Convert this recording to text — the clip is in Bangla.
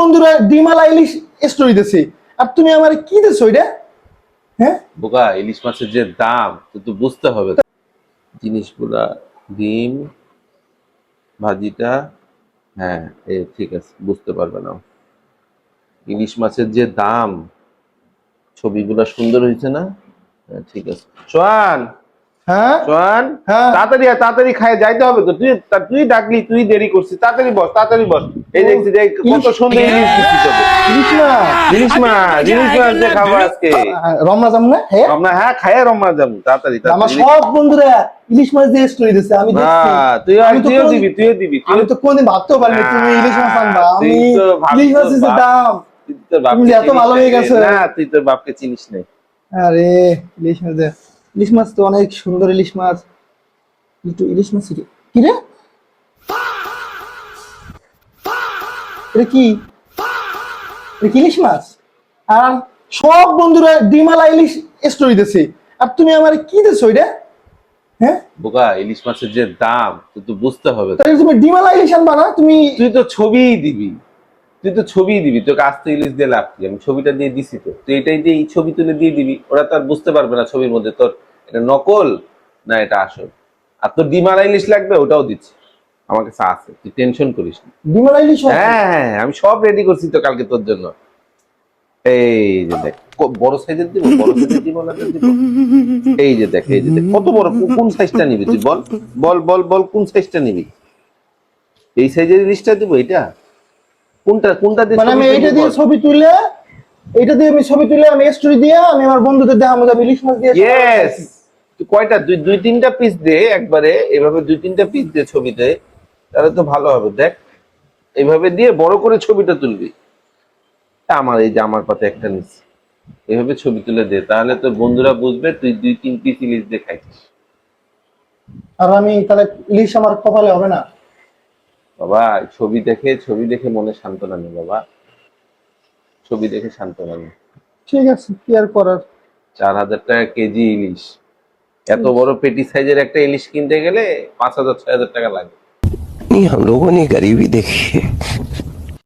বন্ধুরা ডিমালা ইলিশ স্টোরি দিছে, আর তুমি আমার কি দিছো এটা? হ্যাঁ বোকা, ইলিশ মাছের যে দাম তো বুঝতে হবে জিনিসগুলা। ডিম ভাজিটা, হ্যাঁ ঠিক আছে, বুঝতে পারবে না। ইলিশ মাছের যে দাম, ছবিগুলা সুন্দর হয়েছে না? হ্যাঁ, ঠিক আছে। সোহান, হ্যাঁ সোহান, হ্যাঁ। তাড়াতাড়ি আয়, তাড়াতাড়ি খায় যাইতে হবে তো। তুই তুই ডাকলি, তুই দেরি করছিস। তাড়াতাড়ি বস, তাড়াতাড়ি বস। এই দেখছি যে কত ইলিশ সুন্দর ইলিশ দিচ্ছি তোকে। ইলিশ মাছ। ইলিশ মাছ, ইলিশ মাছ দিয়ে খাবো আজকে। রমনা যাম না? হ্যাঁ রমনা, হ্যাঁ খাইয়া রমনা যাবো। তাড়াতাড়ি আমার তাড়াতাড়ি। সব বন্ধুরা ইলিশ মাছ দিয়ে স্টোরি দিছে, আমি দেখছি। তুইও দিবি, তুইও দিবি। আমি তো কোনদিন ভাবতেও পারিনি তুমি ইলিশ মাছ আনবা। আমি ইলিশ মাছের যে দাম, তুই তোর তুমি বাপকে যে এত ভালো হয়ে গেছে। না, তুই তোর বাপকে চিনিস না। আরে ইলিশ মাছ ইলিশ মাছ তো অনেক সুন্দর ইলিশ মাছ। একটু ইলিশ মাছ কি রে? এটা কি? এটা কি ইলিশ মাছ? আর সব বন্ধুরা ডিমালা ইলিশ স্টোরি দিছে, আর তুমি আমার কি দিছো এটা? হ্যাঁ বোকা, ইলিশ মাছের যে দাম তো বুঝতে হবে। তাহলে তুমি ডিমালা ইলিশ আনবা না? তুমি তুই তো ছবিই দিবি, তুই তো ছবিই দিবি। তোকে আস্তে ইলিশ দিয়ে লাভ কি? আমি ছবিটা দিয়ে দিছি তো, তুই এটাই দিয়ে এই ছবি তুলে দিয়ে দিবি। ওরা তো আর বুঝতে পারবে না ছবির মধ্যে তোর এটা নকল না এটা আসল। আর তোর ডিমালা ইলিশ লাগবে, ওটাও দিচ্ছি, আমার কাছে আছে, তুই টেনশন করিস না। ডিমালা ইলিশ আছে? হ্যাঁ হ্যাঁ, আমি সব রেডি করছি তো কালকে তোর জন্য। এই যে দেখ, বড় সাইজের দিব, বড় সাইজের দিব না দিব। এই যে দেখ, এই যে দেখ কত বড়। কোন সাইজটা নিবি তুই বল, বল বল বল, কোন সাইজটা নিবি? এই সাইজের ইলিশটা দিব? এটা কোনটা, কোনটা দিয়ে মানে আমি এইটা দিয়ে ছবি তুলে, এইটা দিয়ে আমি ছবি তুলে আমি স্টোরি দিয়ে আমি আমার বন্ধুদের দেখাবো যে আমি ইলিশ মাছ দিয়ে ইয়েস। তুই কয়টা, দুই দুই তিনটা পিস দে একবারে, এভাবে দুই তিনটা পিস দে ছবিতে, তাহলে তো ভালো হবে। দেখ এইভাবে দিয়ে বড় করে ছবিটা তুলবি। আমার এই যে আমার পাতে একটা নিস, এভাবে ছবি তুলে দে, তাহলে তোর বন্ধুরা বুঝবে তুই দুই তিন পিস ইলিশ দিয়ে খাইছিস। আর আমি তাহলে ইলিশ আমার কপালে হবে না? বাবা, ছবি দেখে মনে সান্ত্বনা নেই বাবা, ছবি দেখে সান্ত্বনা নেই। ঠিক আছে, কি আর করার। 4,000 টাকা কেজি ইলিশ, এত বড় পেটি সাইজের একটা ইলিশ কিনতে গেলে 5,000 6,000 টাকা লাগে। हम लोगों ने गरीबी देखी है।